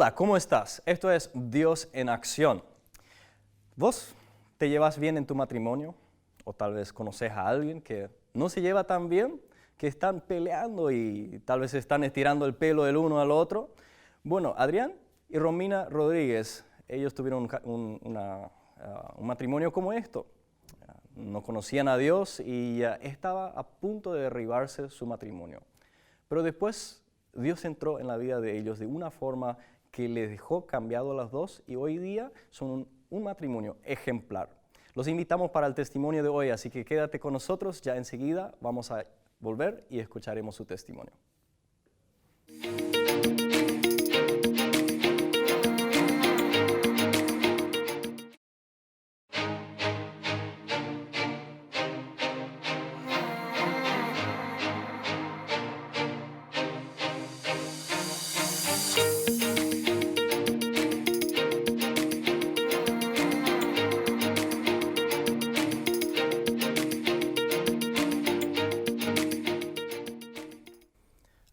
Hola, ¿cómo estás? Esto es Dios en Acción. ¿Vos te llevas bien en tu matrimonio? ¿O tal vez conoces a alguien que no se lleva tan bien? ¿Que están peleando y tal vez están estirando el pelo del uno al otro? Bueno, Adrián y Romina Rodríguez, ellos tuvieron un matrimonio como esto. No conocían a Dios y estaba a punto de derribarse su matrimonio. Pero después Dios entró en la vida de ellos de una forma que les dejó cambiado a las dos y hoy día son un matrimonio ejemplar. Los invitamos para el testimonio de hoy, así que quédate con nosotros, ya enseguida vamos a volver y escucharemos su testimonio.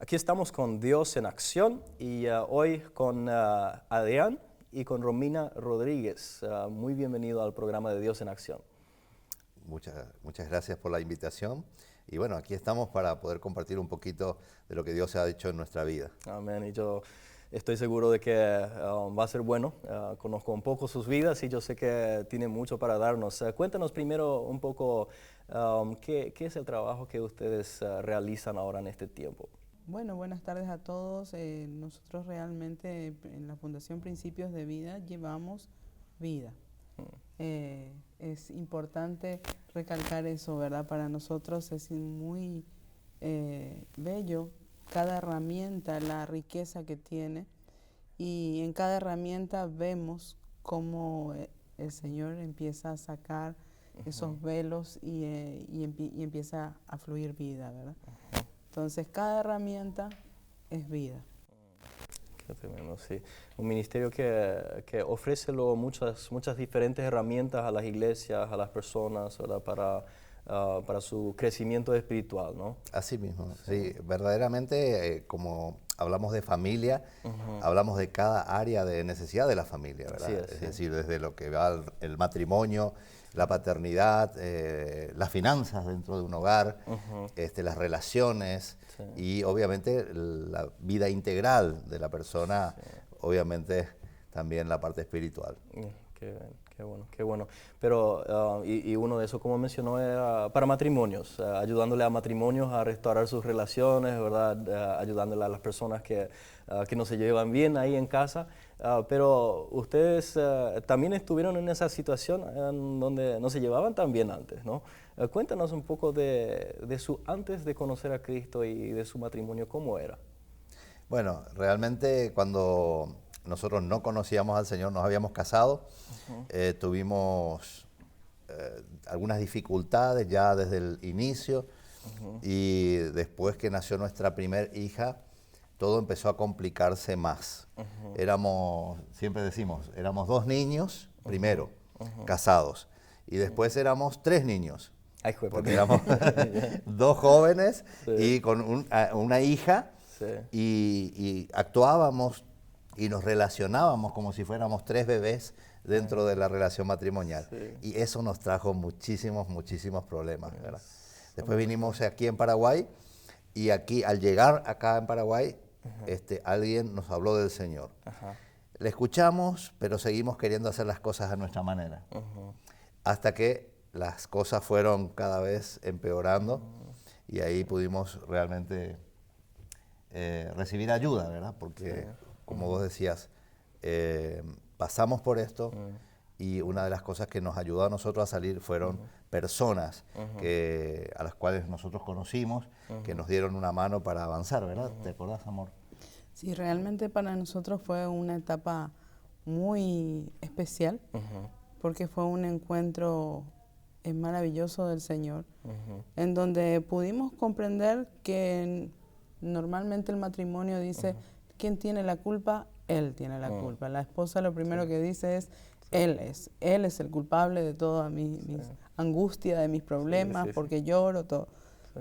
Aquí estamos con Dios en Acción y hoy con Adrián y con Romina Rodríguez. Muy bienvenido al programa de Dios en Acción. Muchas gracias por la invitación y bueno, aquí estamos para poder compartir un poquito de lo que Dios ha hecho en nuestra vida. Amén. Y yo estoy seguro de que va a ser bueno. Conozco un poco sus vidas y yo sé que tiene mucho para darnos. Cuéntanos primero un poco qué es el trabajo que ustedes realizan ahora en este tiempo. Bueno, buenas tardes a todos. Nosotros realmente en la Fundación Principios de Vida llevamos vida. Es importante recalcar eso, ¿verdad? Para nosotros es muy bello cada herramienta, la riqueza que tiene, y en cada herramienta vemos cómo el Señor empieza a sacar esos velos y empieza a fluir vida, ¿verdad? Entonces, cada herramienta es vida. Qué tremendo, sí. Un ministerio que ofrece muchas diferentes herramientas a las iglesias, a las personas, ¿verdad? Para su crecimiento espiritual, ¿no? Así mismo, sí. Verdaderamente, como hablamos de familia, hablamos de cada área de necesidad de la familia, ¿verdad? Sí, es decir, desde lo que va el matrimonio, la paternidad, las finanzas dentro de un hogar, las relaciones y obviamente la vida integral de la persona, obviamente también la parte espiritual. Qué bueno. Pero, y uno de esos, como mencionó, era para matrimonios, ayudándole a matrimonios a restaurar sus relaciones, ¿verdad? Ayudándole a las personas que no se llevan bien ahí en casa. Pero ustedes también estuvieron en esa situación en donde no se llevaban tan bien antes, ¿no? Cuéntanos un poco de su antes de conocer a Cristo y de su matrimonio, ¿cómo era? Bueno, realmente cuando nosotros no conocíamos al Señor, nos habíamos casado, tuvimos algunas dificultades ya desde el inicio y después que nació nuestra primer hija, todo empezó a complicarse más. Siempre decimos, éramos 2 niños primero, casados, y después éramos 3 niños, porque éramos 2 jóvenes y con una hija, y actuábamos y nos relacionábamos como si fuéramos 3 bebés dentro de la relación matrimonial. Y eso nos trajo muchísimos problemas, ¿verdad? Después vinimos aquí en Paraguay y aquí, al llegar acá en Paraguay, alguien nos habló del Señor. Le escuchamos, pero seguimos queriendo hacer las cosas a nuestra manera. Hasta que las cosas fueron cada vez empeorando y ahí pudimos realmente recibir ayuda, ¿verdad? Porque, como vos decías, pasamos por esto y una de las cosas que nos ayudó a nosotros a salir fueron personas a las cuales nosotros conocimos, que nos dieron una mano para avanzar, ¿verdad? ¿Te acordás, amor? Sí, realmente para nosotros fue una etapa muy especial, porque fue un encuentro maravilloso del Señor, en donde pudimos comprender que normalmente el matrimonio dice, ¿quién tiene la culpa? Él tiene la culpa. La esposa lo primero que dice es, él es el culpable de toda mis angustia, de mis problemas, porque lloro, todo.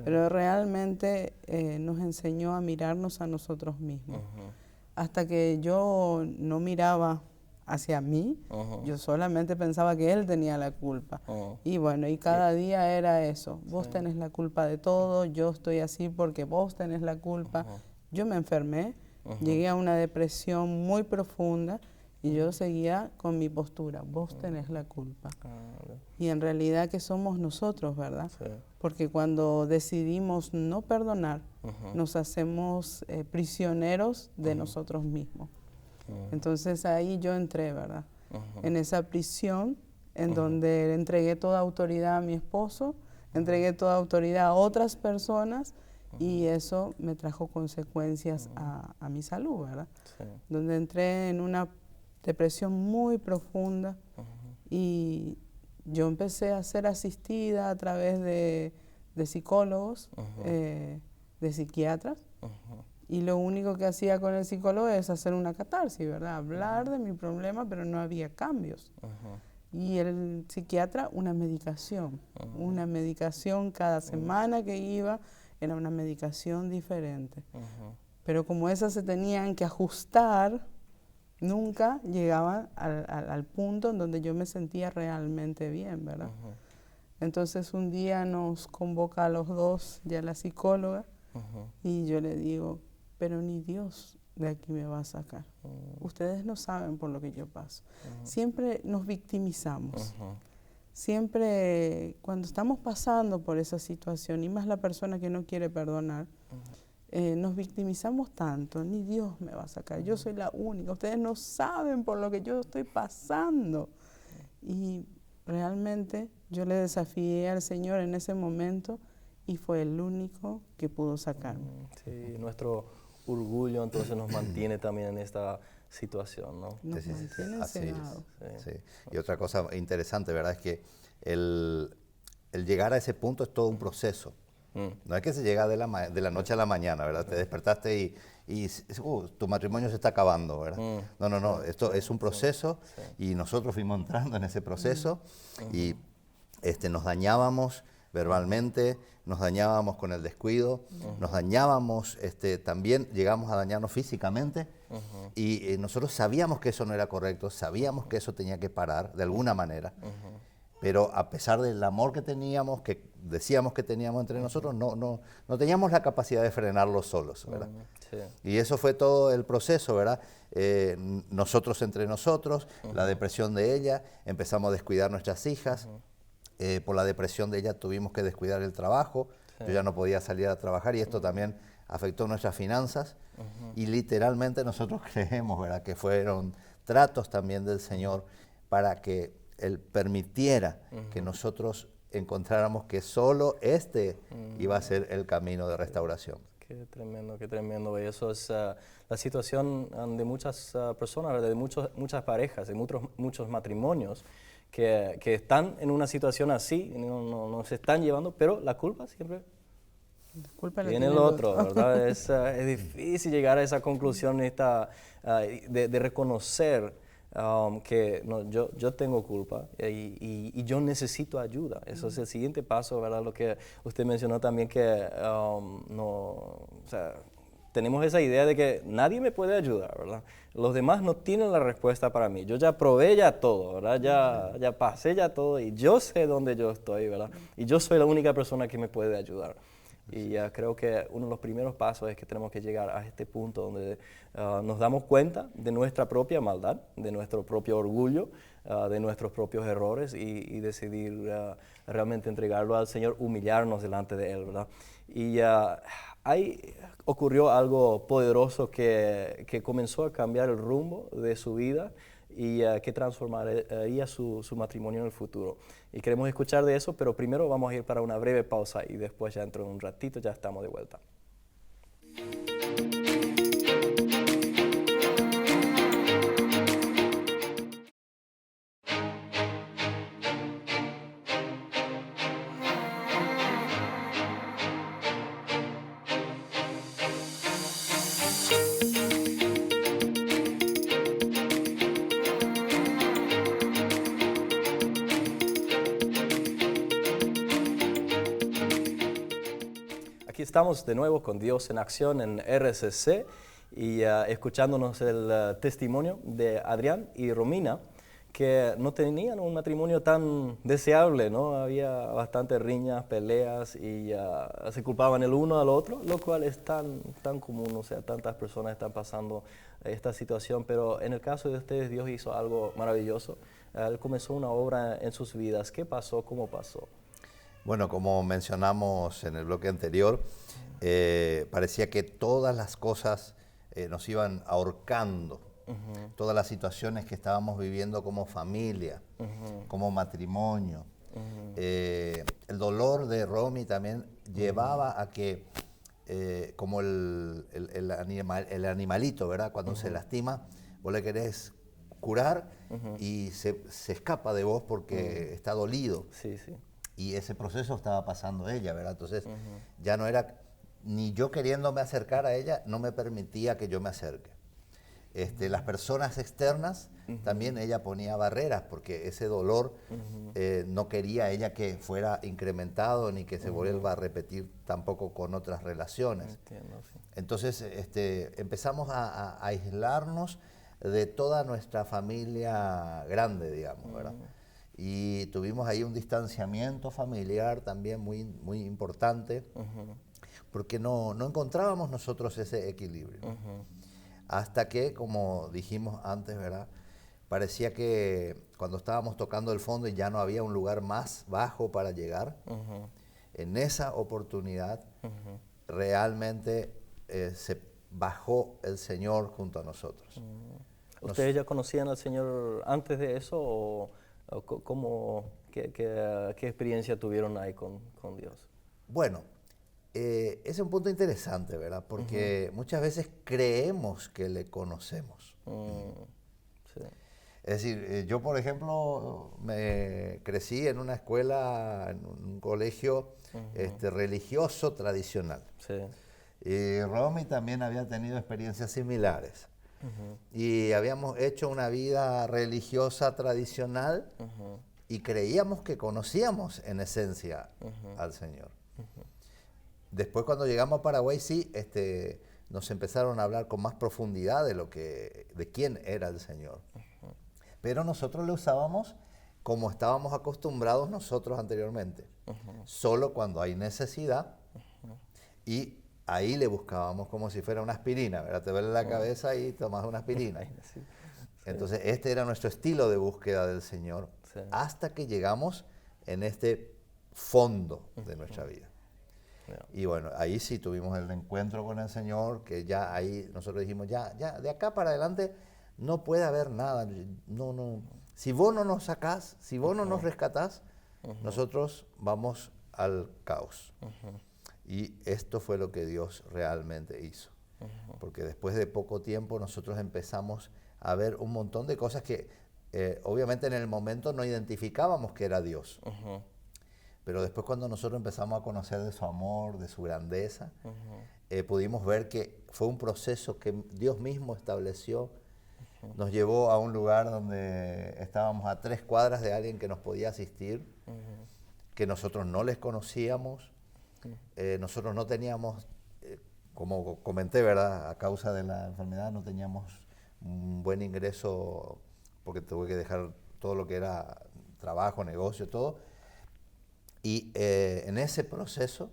Pero realmente nos enseñó a mirarnos a nosotros mismos, hasta que yo no miraba hacia mí, yo solamente pensaba que él tenía la culpa. Y bueno, y cada día era eso, vos tenés la culpa de todo, yo estoy así porque vos tenés la culpa. Yo me enfermé, llegué a una depresión muy profunda y yo seguía con mi postura, vos tenés la culpa. Y en realidad que somos nosotros, ¿verdad? Sí. Porque cuando decidimos no perdonar, nos hacemos prisioneros de nosotros mismos. Entonces ahí yo entré, ¿verdad? En esa prisión en donde le entregué toda autoridad a mi esposo, entregué toda autoridad a otras personas y eso me trajo consecuencias a mi salud, ¿verdad? Sí. Donde entré en una depresión muy profunda y yo empecé a ser asistida a través de psicólogos, de psiquiatras. Y lo único que hacía con el psicólogo es hacer una catarsis, ¿verdad? Hablar de mi problema, pero no había cambios. Y el psiquiatra, una medicación cada semana que iba, era una medicación diferente. Pero como esas se tenían que ajustar, nunca llegaba al punto en donde yo me sentía realmente bien, ¿verdad? Entonces un día nos convoca a los dos, ya la psicóloga, y yo le digo, pero ni Dios de aquí me va a sacar. Ustedes no saben por lo que yo paso. Siempre nos victimizamos. Siempre cuando estamos pasando por esa situación, y más la persona que no quiere perdonar, nos victimizamos tanto, ni Dios me va a sacar, yo soy la única, ustedes no saben por lo que yo estoy pasando. Y realmente yo le desafié al Señor en ese momento y fue el único que pudo sacarme. Sí, nuestro orgullo entonces nos mantiene también en esta situación, ¿no? Nos mantiene encegados. Sí. Y otra cosa interesante, ¿verdad? Es que el llegar a ese punto es todo un proceso. No es que se llega de la noche a la mañana, ¿verdad? Te despertaste y tu matrimonio se está acabando, ¿verdad? No, esto es un proceso y nosotros fuimos entrando en ese proceso y nos dañábamos verbalmente, nos dañábamos con el descuido, nos dañábamos, también llegamos a dañarnos físicamente y nosotros sabíamos que eso no era correcto, sabíamos que eso tenía que parar de alguna manera. Pero a pesar del amor que teníamos, que decíamos que teníamos entre nosotros, no teníamos la capacidad de frenarlo solos, ¿verdad? Y eso fue todo el proceso, ¿verdad? Nosotros entre nosotros, la depresión de ella, empezamos a descuidar nuestras hijas, por la depresión de ella tuvimos que descuidar el trabajo, yo ya no podía salir a trabajar y esto también afectó nuestras finanzas y literalmente nosotros creemos, ¿verdad? Que fueron tratos también del Señor para que Él permitiera que nosotros encontráramos que solo iba a ser el camino de restauración. Qué tremendo. Y eso es la situación de muchas personas, de muchas parejas, de muchos matrimonios que están en una situación así, no se están llevando, pero la culpa siempre tiene el otro, ¿verdad? Es difícil llegar a esa conclusión de reconocer que yo tengo culpa y yo necesito ayuda. Eso es el siguiente paso, ¿verdad? Lo que usted mencionó también, que tenemos esa idea de que nadie me puede ayudar, ¿verdad? Los demás no tienen la respuesta para mí. Yo ya probé ya todo, ¿verdad? Ya pasé ya todo y yo sé dónde yo estoy, ¿verdad? Y yo soy la única persona que me puede ayudar. Y creo que uno de los primeros pasos es que tenemos que llegar a este punto donde nos damos cuenta de nuestra propia maldad, de nuestro propio orgullo, de nuestros propios errores y decidir realmente entregarlo al Señor, humillarnos delante de Él, ¿verdad? Y ahí ocurrió algo poderoso que comenzó a cambiar el rumbo de su vida y que transformaría su matrimonio en el futuro. Y queremos escuchar de eso, pero primero vamos a ir para una breve pausa y después ya dentro de un ratito ya estamos de vuelta. Aquí estamos de nuevo con Dios en Acción en RCC y escuchándonos el testimonio de Adrián y Romina, que no tenían un matrimonio tan deseable, ¿no? Había bastantes riñas, peleas y se culpaban el uno al otro, lo cual es tan común, o sea, tantas personas están pasando esta situación, pero en el caso de ustedes Dios hizo algo maravilloso. Él comenzó una obra en sus vidas. ¿Qué pasó? ¿Cómo pasó? Bueno, como mencionamos en el bloque anterior, parecía que todas las cosas nos iban ahorcando. Todas las situaciones que estábamos viviendo como familia, como matrimonio. El dolor de Romy también llevaba a que, como el animalito, ¿verdad? Cuando se lastima, vos le querés curar y se escapa de vos porque está dolido. Sí, sí. Y ese proceso estaba pasando ella, ¿verdad? Entonces ya no era, ni yo queriéndome acercar a ella, no me permitía que yo me acerque. Las personas externas, también ella ponía barreras porque ese dolor no quería ella que fuera incrementado ni que se vuelva a repetir tampoco con otras relaciones. Entiendo, sí. Entonces empezamos a aislarnos de toda nuestra familia grande, digamos, ¿verdad? Y tuvimos ahí un distanciamiento familiar también muy, muy importante porque no encontrábamos nosotros ese equilibrio. Hasta que, como dijimos antes, ¿verdad? Parecía que cuando estábamos tocando el fondo y ya no había un lugar más bajo para llegar, en esa oportunidad realmente se bajó el Señor junto a nosotros. ¿Ustedes ya conocían al Señor antes de eso o qué experiencia tuvieron ahí con Dios? Bueno, ese es un punto interesante, ¿verdad? Porque muchas veces creemos que le conocemos. Sí. Es decir, yo por ejemplo me crecí en una escuela, en un colegio religioso tradicional. Sí. Y Romy también había tenido experiencias similares. Y habíamos hecho una vida religiosa tradicional y creíamos que conocíamos en esencia al Señor. Después cuando llegamos a Paraguay sí, nos empezaron a hablar con más profundidad de quién era el Señor. Pero nosotros le usábamos como estábamos acostumbrados nosotros anteriormente. Solo cuando hay necesidad y ahí le buscábamos como si fuera una aspirina, ¿verdad? Te duele la cabeza y tomas una aspirina. Sí. Entonces este era nuestro estilo de búsqueda del Señor Sí. hasta que llegamos en este fondo de nuestra vida. Y bueno, ahí sí tuvimos el encuentro con el Señor, que ya ahí nosotros dijimos, ya de acá para adelante no puede haber nada. No. Si vos no nos sacás, si vos no nos rescatás, nosotros vamos al caos. Y esto fue lo que Dios realmente hizo. Porque después de poco tiempo nosotros empezamos a ver un montón de cosas que obviamente en el momento no identificábamos que era Dios. Pero después cuando nosotros empezamos a conocer de su amor, de su grandeza, pudimos ver que fue un proceso que Dios mismo estableció. Nos llevó a un lugar donde estábamos a 3 cuadras de alguien que nos podía asistir, que nosotros no les conocíamos. Nosotros no teníamos, como comenté, ¿verdad? A causa de la enfermedad no teníamos un buen ingreso porque tuve que dejar todo lo que era trabajo, negocio, todo. Y en ese proceso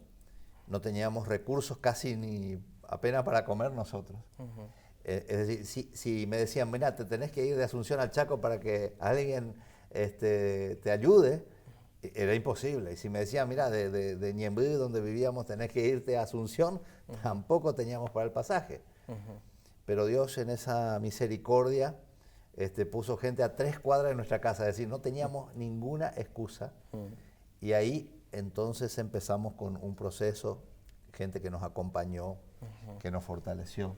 no teníamos recursos casi ni apenas para comer nosotros. Es decir, si me decían, mira, te tenés que ir de Asunción al Chaco para que alguien te ayude, era imposible. Y si me decían, mira, de Ñemby, donde vivíamos, tenés que irte a Asunción, tampoco teníamos para el pasaje. Pero Dios en esa misericordia puso gente a 3 cuadras de nuestra casa, es decir, no teníamos ninguna excusa. Y ahí entonces empezamos con un proceso, gente que nos acompañó, que nos fortaleció.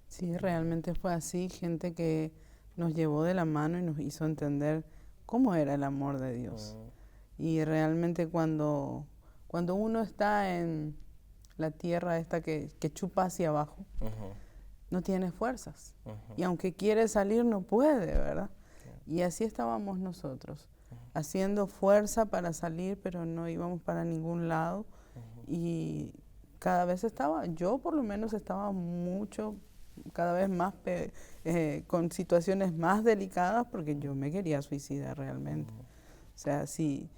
Sí, realmente fue así, gente que nos llevó de la mano y nos hizo entender cómo era el amor de Dios. Y realmente cuando uno está en la tierra esta que chupa hacia abajo, no tiene fuerzas. Y aunque quiere salir, no puede, ¿verdad? Y así estábamos nosotros, haciendo fuerza para salir, pero no íbamos para ningún lado. Y cada vez yo por lo menos estaba cada vez más con situaciones más delicadas porque yo me quería suicidar realmente. O sea, si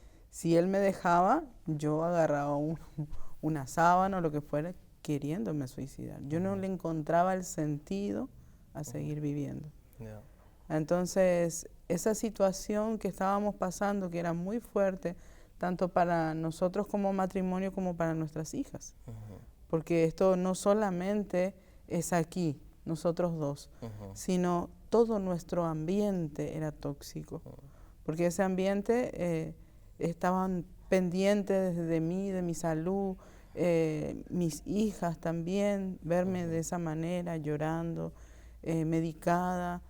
él me dejaba, yo agarraba una sábana o lo que fuera queriéndome suicidar. Yo no le encontraba el sentido a seguir viviendo. Yeah. Entonces, esa situación que estábamos pasando, que era muy fuerte, tanto para nosotros como matrimonio como para nuestras hijas. Porque esto no solamente es aquí, nosotros dos, sino todo nuestro ambiente era tóxico. Porque ese ambiente estaban pendientes de mí, de mi salud, mis hijas también, verme de esa manera, llorando, medicada.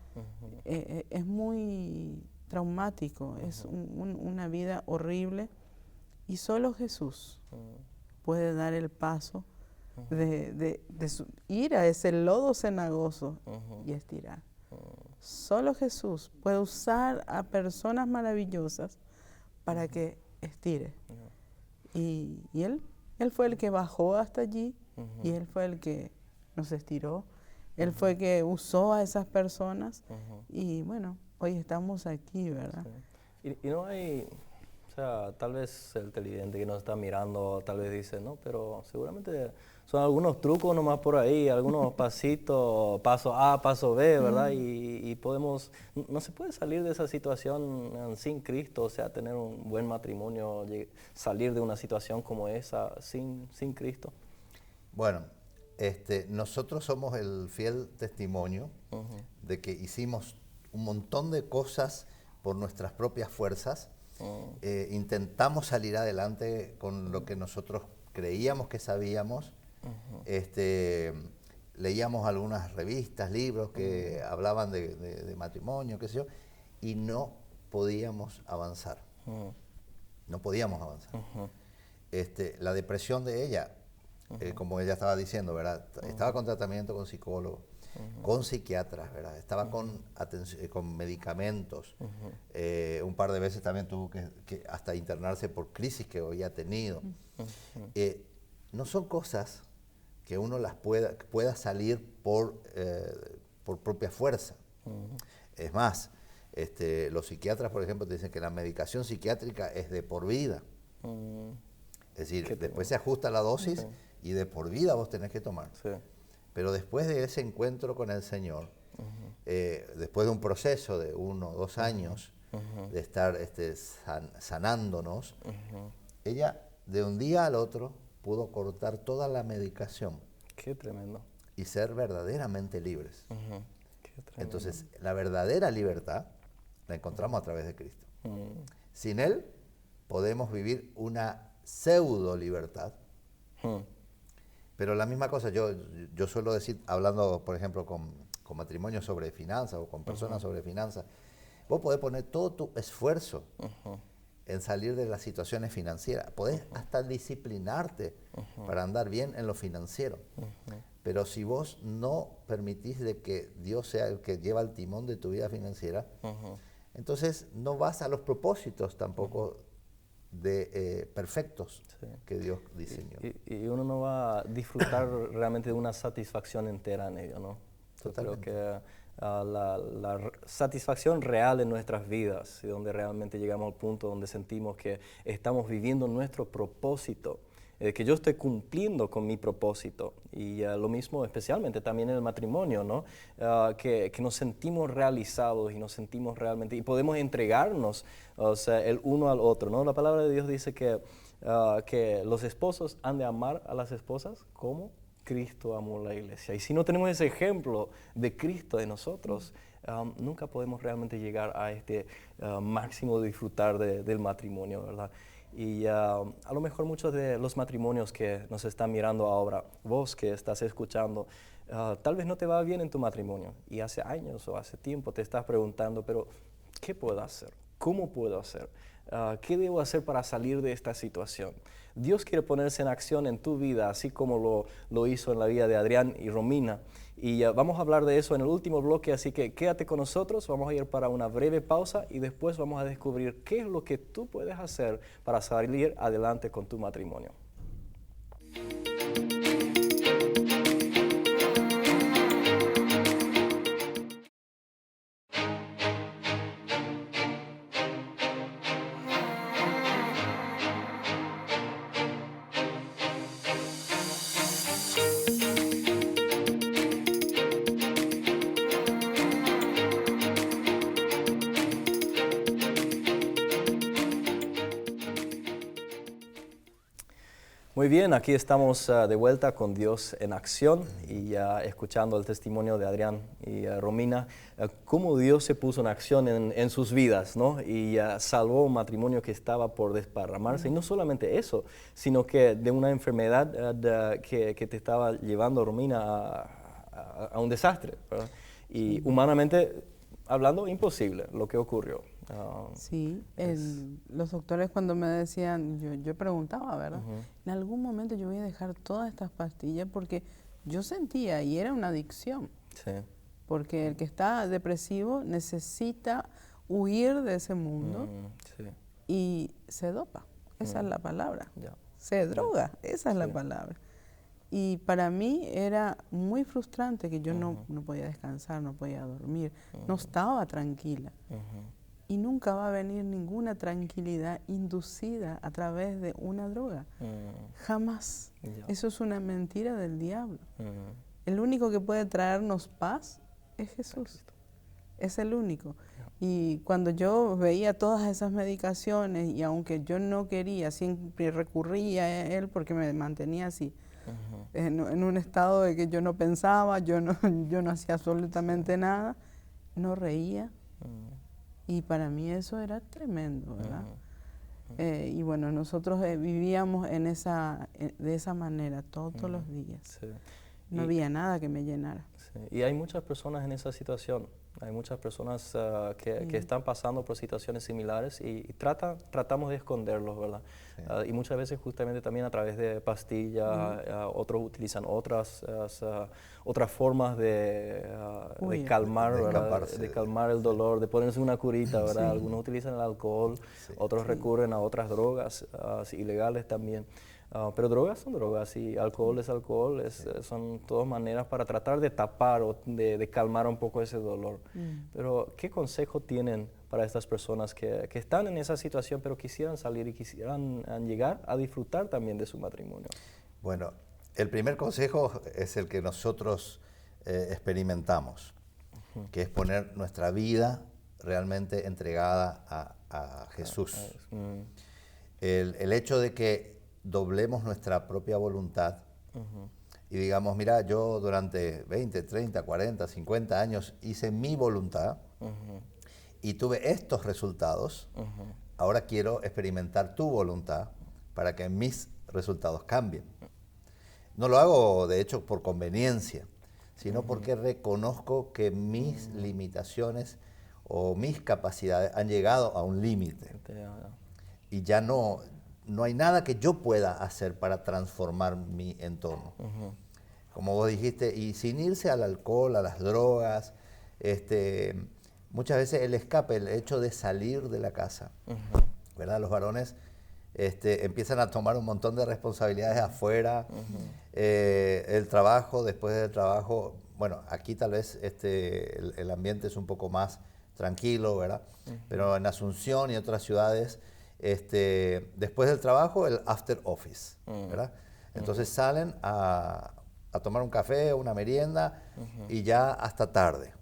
Es muy traumático, es una vida horrible y solo Jesús puede dar el paso de ir a ese lodo cenagoso y estirar. Solo Jesús puede usar a personas maravillosas para que estire. Y él fue el que bajó hasta allí y Él fue el que nos estiró. Él fue el que usó a esas personas y bueno, hoy estamos aquí, ¿verdad? Sí. Y no hay, o sea, tal vez el televidente que nos está mirando, tal vez dice, no, pero seguramente son algunos trucos nomás por ahí, algunos pasitos, paso A, paso B, ¿verdad? Y podemos, no se puede salir de esa situación sin Cristo, o sea, tener un buen matrimonio, salir de una situación como esa sin Cristo. Bueno, nosotros somos el fiel testimonio de que hicimos un montón de cosas por nuestras propias fuerzas. Intentamos salir adelante con lo que nosotros creíamos que sabíamos. Leíamos algunas revistas, libros que hablaban de matrimonio, qué sé yo, y no podíamos avanzar. No podíamos avanzar. La depresión de ella, como ella estaba diciendo, ¿verdad? Estaba con tratamiento con psicólogos, con psiquiatras, ¿verdad? Estaba con medicamentos. Un par de veces también tuvo que hasta internarse por crisis que había tenido. No son cosas que uno las pueda salir por propia fuerza. Es más, los psiquiatras, por ejemplo, te dicen que la medicación psiquiátrica es de por vida. Es decir, después se ajusta la dosis y de por vida vos tenés que tomar. Sí. Pero después de ese encuentro con el Señor, después de un proceso de 1 o 2 años de estar sanándonos, ella de un día al otro pudo cortar toda la medicación. Qué tremendo. Y ser verdaderamente libres. Qué tremendo. Entonces, la verdadera libertad la encontramos a través de Cristo. Sin Él podemos vivir una pseudo libertad. Pero la misma cosa, yo suelo decir, hablando, por ejemplo, con matrimonios sobre finanzas o con personas sobre finanzas, vos podés poner todo tu esfuerzo en salir de las situaciones financieras. Podés hasta disciplinarte para andar bien en lo financiero. Pero si vos no permitís de que Dios sea el que lleva el timón de tu vida financiera, entonces no vas a los propósitos tampoco perfectos que Dios diseñó. Y uno no va a disfrutar realmente de una satisfacción entera en ello, ¿no? Totalmente. Yo creo que la satisfacción real en nuestras vidas, y donde realmente llegamos al punto donde sentimos que estamos viviendo nuestro propósito, que yo estoy cumpliendo con mi propósito. Y lo mismo especialmente también en el matrimonio, ¿no? Que nos sentimos realizados y nos sentimos realmente, y podemos entregarnos, o sea, el uno al otro, ¿no? La palabra de Dios dice que los esposos han de amar a las esposas como Cristo amó la iglesia. Y si no tenemos ese ejemplo de Cristo en nosotros, nunca podemos realmente llegar a este máximo de disfrutar del matrimonio, ¿verdad? Y a lo mejor muchos de los matrimonios que nos están mirando ahora, vos que estás escuchando, tal vez no te va bien en tu matrimonio y hace años o hace tiempo te estás preguntando, pero ¿qué puedo hacer? ¿Cómo puedo hacer? ¿Qué debo hacer para salir de esta situación? Dios quiere ponerse en acción en tu vida, así como lo hizo en la vida de Adrián y Romina. Y vamos a hablar de eso en el último bloque, así que quédate con nosotros, vamos a ir para una breve pausa y después vamos a descubrir qué es lo que tú puedes hacer para salir adelante con tu matrimonio. Muy bien, aquí estamos de vuelta con Dios en acción y escuchando el testimonio de Adrián y Romina, cómo Dios se puso en acción en sus vidas, ¿no? Y salvó un matrimonio que estaba por desparramarse. Y no solamente eso, sino que de una enfermedad que te estaba llevando, Romina, a un desastre, ¿verdad? Y humanamente hablando, imposible lo que ocurrió. Sí, los doctores cuando me decían, yo preguntaba, ¿verdad? En algún momento yo voy a dejar todas estas pastillas porque yo sentía, y era una adicción, Sí. porque el que está depresivo necesita huir de ese mundo Sí. y se dopa, esa es la palabra, Ya. se droga, esa es la Sí. palabra. Y para mí era muy frustrante que yo no podía descansar, no podía dormir, no estaba tranquila. Y nunca va a venir ninguna tranquilidad inducida a través de una droga. Jamás. Ya. Eso es una mentira del diablo. El único que puede traernos paz es Jesús. Es el único. Y cuando yo veía todas esas medicaciones, y aunque yo no quería, siempre recurría a Él porque me mantenía así, en un estado de que yo no pensaba, yo no hacía absolutamente nada, no reía. Y para mí eso era tremendo, ¿verdad? Y bueno, nosotros vivíamos de esa manera todos los días. Sí. No había nada que me llenara. Sí. Y hay muchas personas en esa situación. Hay muchas personas que están pasando por situaciones similares y tratamos de esconderlos, ¿verdad? Sí. Y muchas veces justamente también a través de pastillas, otros utilizan otras formas de calmar, de ¿verdad? escaparse. De calmar el dolor, de ponerse una curita, ¿verdad? Sí. Algunos utilizan el alcohol, Sí. otros recurren a otras drogas ilegales también. Pero drogas son drogas y alcohol es alcohol, son todas maneras para tratar de tapar o de calmar un poco ese dolor. Pero, ¿qué consejo tienen para estas personas que están en esa situación pero quisieran salir y quisieran llegar a disfrutar también de su matrimonio? Bueno, el primer consejo es el que nosotros experimentamos, que es poner nuestra vida realmente entregada a Jesús. El hecho de que doblemos nuestra propia voluntad y digamos, mira, yo durante 20, 30, 40, 50 años hice mi voluntad y tuve estos resultados, ahora quiero experimentar tu voluntad para que mis resultados cambien. No lo hago, de hecho, por conveniencia, sino porque reconozco que mis limitaciones o mis capacidades han llegado a un límite y ya no hay nada que yo pueda hacer para transformar mi entorno. Como vos dijiste, y sin irse al alcohol, a las drogas, muchas veces el escape, el hecho de salir de la casa, ¿verdad? Los varones empiezan a tomar un montón de responsabilidades afuera, el trabajo, después del trabajo, bueno, aquí tal vez el ambiente es un poco más tranquilo, ¿verdad? Pero en Asunción y otras ciudades, después del trabajo, el after office, ¿verdad? Entonces salen a tomar un café, una merienda y ya hasta tarde.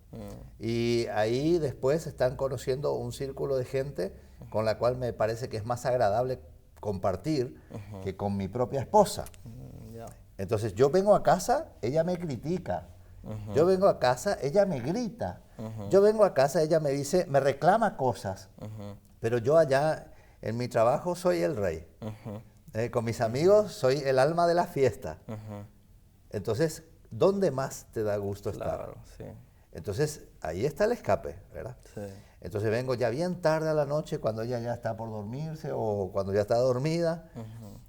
Y ahí después están conociendo un círculo de gente con la cual me parece que es más agradable compartir que con mi propia esposa. Entonces yo vengo a casa, ella me critica. Yo vengo a casa, ella me grita. Yo vengo a casa, ella me dice, me reclama cosas. Pero yo allá en mi trabajo soy el rey. Con mis amigos soy el alma de la fiesta. Entonces, ¿dónde más te da gusto estar? Sí. Entonces, ahí está el escape, ¿verdad? Sí. Entonces vengo ya bien tarde a la noche cuando ella ya está por dormirse o cuando ya está dormida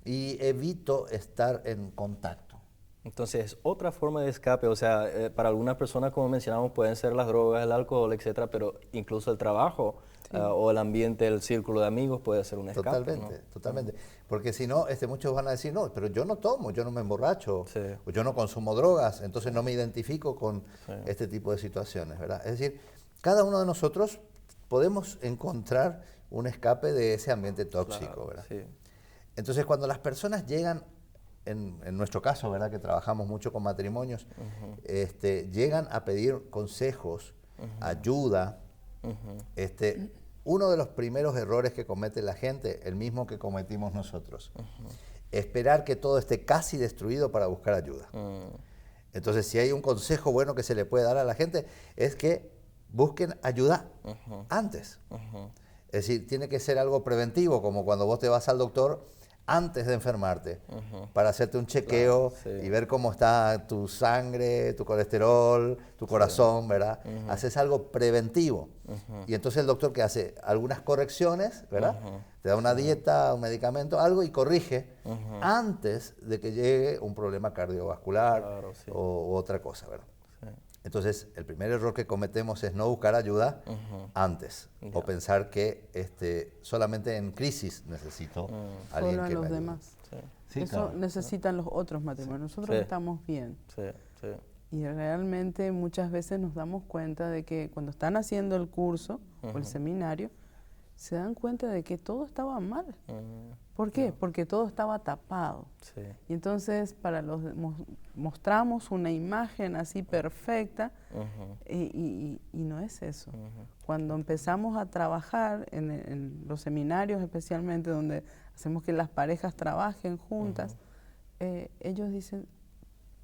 y evito estar en contacto. Entonces, otra forma de escape, o sea, para algunas personas, como mencionamos, pueden ser las drogas, el alcohol, etcétera, pero incluso el trabajo o el ambiente, el círculo de amigos puede ser un escape. Totalmente, ¿no? totalmente. Porque si no, muchos van a decir, no, pero yo no tomo, yo no me emborracho, Sí. o yo no consumo drogas, entonces no me identifico con este tipo de situaciones, ¿verdad? Es decir, cada uno de nosotros podemos encontrar un escape de ese ambiente tóxico, Claro, ¿verdad? sí. Entonces, cuando las personas llegan, en nuestro caso, ¿verdad? Que trabajamos mucho con matrimonios, llegan a pedir consejos, ayuda, uno de los primeros errores que comete la gente, el mismo que cometimos nosotros, esperar que todo esté casi destruido para buscar ayuda. Entonces, si hay un consejo bueno que se le puede dar a la gente, es que busquen ayuda antes. Es decir, tiene que ser algo preventivo, como cuando vos te vas al doctor antes de enfermarte, para hacerte un chequeo y ver cómo está tu sangre, tu colesterol, tu corazón, ¿verdad? Haces algo preventivo. Y entonces el doctor, ¿qué hace? Algunas correcciones, ¿verdad? Te da una dieta, un medicamento, algo, y corrige antes de que llegue un problema cardiovascular o otra cosa, ¿verdad? Entonces, el primer error que cometemos es no buscar ayuda antes, o pensar que solamente en crisis necesito a alguien Solo que a los me ayude. demás. Sí, Eso claro. necesitan los otros matrimonios. Nosotros estamos bien. Y realmente muchas veces nos damos cuenta de que cuando están haciendo el curso o el seminario, se dan cuenta de que todo estaba mal. ¿Por qué? Porque todo estaba tapado. Y entonces mostramos una imagen así perfecta y no es eso. Cuando empezamos a trabajar en los seminarios, especialmente donde hacemos que las parejas trabajen juntas, ellos dicen,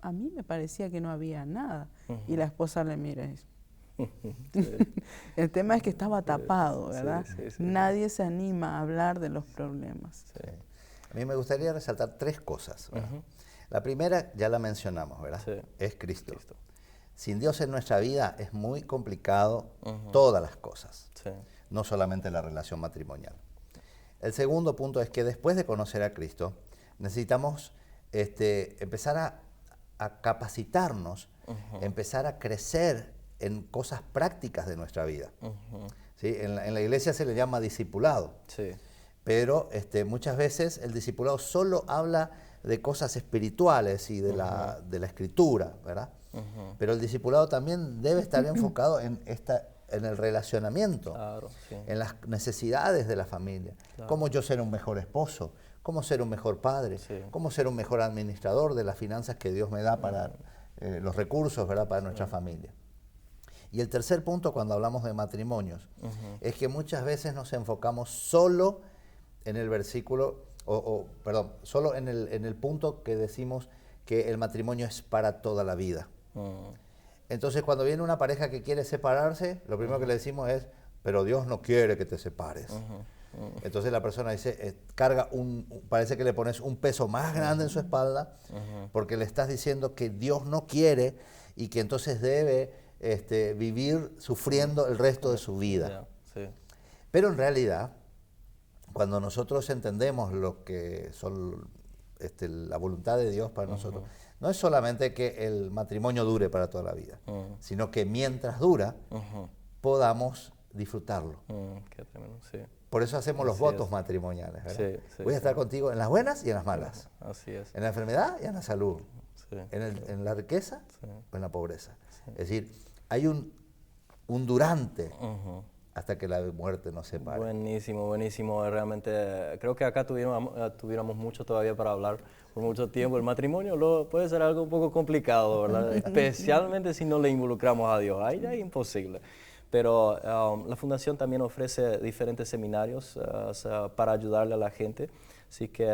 a mí me parecía que no había nada. Y la esposa le mira y dice, el tema es que estaba tapado, ¿verdad? Nadie se anima a hablar de los problemas. A mí me gustaría resaltar 3 cosas, ¿verdad? La primera ya la mencionamos, ¿verdad? Es Cristo. Sin Dios en nuestra vida es muy complicado todas las cosas, no solamente la relación matrimonial. El segundo punto es que después de conocer a Cristo, necesitamos empezar a capacitarnos, empezar a crecer en cosas prácticas de nuestra vida. ¿Sí? En la iglesia se le llama discipulado, pero muchas veces el discipulado solo habla de cosas espirituales y de la escritura, ¿verdad? Pero el discipulado también debe estar enfocado en el relacionamiento, en las necesidades de la familia. Cómo yo ser un mejor esposo, cómo ser un mejor padre, cómo ser un mejor administrador de las finanzas que Dios me da para los recursos, ¿verdad? Para nuestra familia. Y el tercer punto, cuando hablamos de matrimonios, es que muchas veces nos enfocamos solo en el versículo, solo en el punto que decimos que el matrimonio es para toda la vida. Entonces, cuando viene una pareja que quiere separarse, lo primero que le decimos es, pero Dios no quiere que te separes. Entonces la persona dice, parece que le pones un peso más grande en su espalda, porque le estás diciendo que Dios no quiere y que entonces debe vivir sufriendo el resto de su vida. Pero en realidad, cuando nosotros entendemos lo que son la voluntad de Dios para nosotros, no es solamente que el matrimonio dure para toda la vida, sino que mientras dura, podamos disfrutarlo. Qué tremendo, Por eso hacemos los votos matrimoniales, ¿verdad? Voy a estar contigo en las buenas y en las malas. Así es. En la enfermedad y en la salud. En la riqueza o en la pobreza. Es decir, hay un durante hasta que la muerte nos separe. Buenísimo, buenísimo. Realmente creo que acá tuviéramos mucho todavía para hablar por mucho tiempo. El matrimonio puede ser algo un poco complicado, ¿verdad? Especialmente si no le involucramos a Dios. Ahí ya es imposible. Pero la Fundación también ofrece diferentes seminarios para ayudarle a la gente. Así que,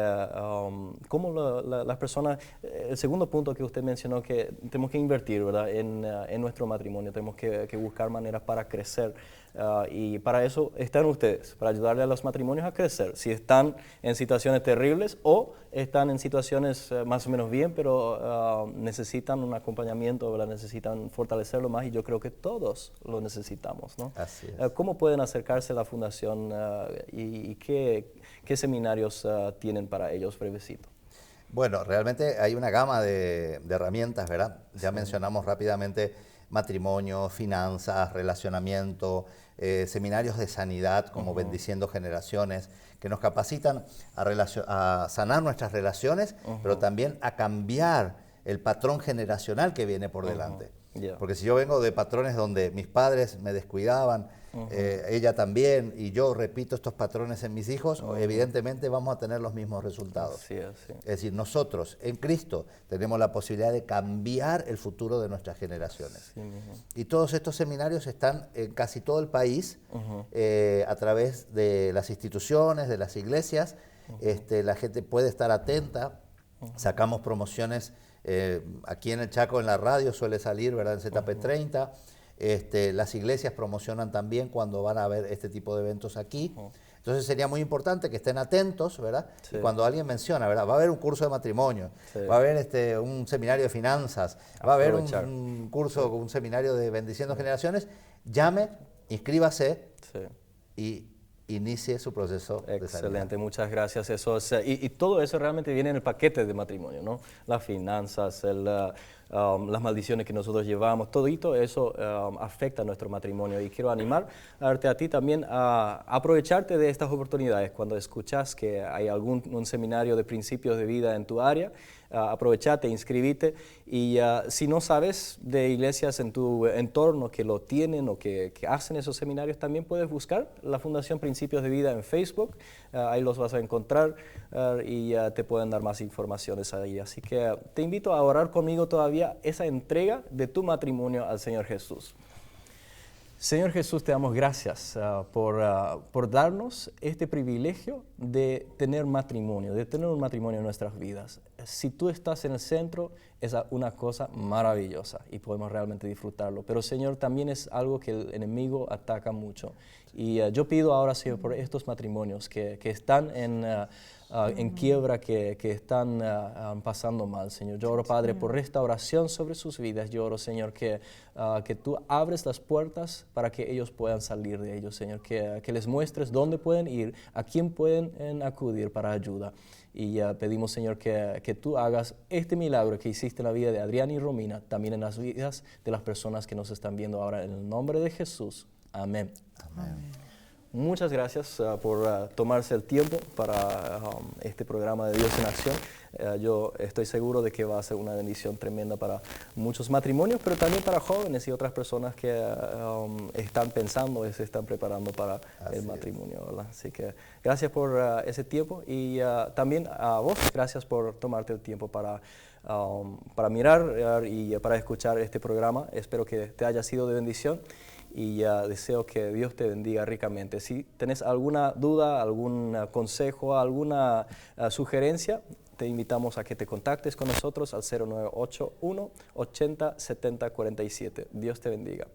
como las personas, el segundo punto que usted mencionó, que tenemos que invertir, ¿verdad? En nuestro matrimonio, tenemos que buscar maneras para crecer. Y para eso están ustedes, para ayudarle a los matrimonios a crecer. Si están en situaciones terribles o están en situaciones más o menos bien, pero necesitan un acompañamiento, ¿verdad? Necesitan fortalecerlo más, y yo creo que todos lo necesitamos, ¿no? Así es. ¿Cómo pueden acercarse a la Fundación y qué seminarios tienen para ellos, brevecito? Bueno, realmente hay una gama de herramientas, ¿verdad? Ya mencionamos rápidamente matrimonio, finanzas, relacionamiento, seminarios de sanidad como Bendiciendo Generaciones, que nos capacitan a sanar nuestras relaciones, pero también a cambiar el patrón generacional que viene por delante. Porque si yo vengo de patrones donde mis padres me descuidaban, ella también, y yo repito estos patrones en mis hijos, evidentemente vamos a tener los mismos resultados. Es decir, nosotros en Cristo tenemos la posibilidad de cambiar el futuro de nuestras generaciones. Y todos estos seminarios están en casi todo el país, a través de las instituciones, de las iglesias, La gente puede estar atenta. Sacamos promociones aquí en el Chaco, en la radio suele salir, ¿verdad? En ZP30. Las iglesias promocionan también cuando van a haber este tipo de eventos aquí. Entonces sería muy importante que estén atentos, ¿verdad? Sí. Y cuando alguien menciona, ¿verdad? Va a haber un curso de matrimonio, Sí. va a haber un seminario de finanzas, va a haber Aprovechar. un curso, un seminario de bendición de generaciones, llame, inscríbase Sí. y inicie su proceso de sanidad. Excelente, muchas gracias. Eso es, y todo eso realmente viene en el paquete de matrimonio, ¿no? Las finanzas, las maldiciones que nosotros llevamos, todo eso afecta a nuestro matrimonio. Y quiero animarte a ti también a aprovecharte de estas oportunidades. Cuando escuchas que hay un seminario de principios de vida en tu área, aprovechate, inscribite. Y si no sabes de iglesias en tu entorno que lo tienen o que hacen esos seminarios, también puedes buscar la Fundación Principios de Vida en Facebook. Ahí los vas a encontrar y te pueden dar más informaciones ahí. Así que te invito a orar conmigo todavía esa entrega de tu matrimonio al Señor Jesús. Señor Jesús, te damos gracias por darnos este privilegio de tener matrimonio, de tener un matrimonio en nuestras vidas. Si tú estás en el centro, es una cosa maravillosa y podemos realmente disfrutarlo. Pero, Señor, también es algo que el enemigo ataca mucho. Y yo pido ahora, Señor, por estos matrimonios que están en quiebra, que están pasando mal, Señor. Yo oro, Padre, por restauración sobre sus vidas. Yo oro, Señor, que tú abres las puertas para que ellos puedan salir de ellos, Señor. Que les muestres dónde pueden ir, a quién pueden acudir para ayuda. Y pedimos, Señor, que tú hagas este milagro que hiciste en la vida de Adrián y Romina, también en las vidas de las personas que nos están viendo ahora. En el nombre de Jesús. Amén. Amén. Muchas gracias por tomarse el tiempo para este programa de Dios en Acción. Yo estoy seguro de que va a ser una bendición tremenda para muchos matrimonios, pero también para jóvenes y otras personas que están pensando y se están preparando para el matrimonio, ¿verdad? Así que gracias por ese tiempo y también a vos, gracias por tomarte el tiempo para mirar y para escuchar este programa. Espero que te haya sido de bendición. Y deseo que Dios te bendiga ricamente. Si tenés alguna duda, algún consejo, alguna sugerencia, te invitamos a que te contactes con nosotros al 0981 80 70 47. Dios te bendiga.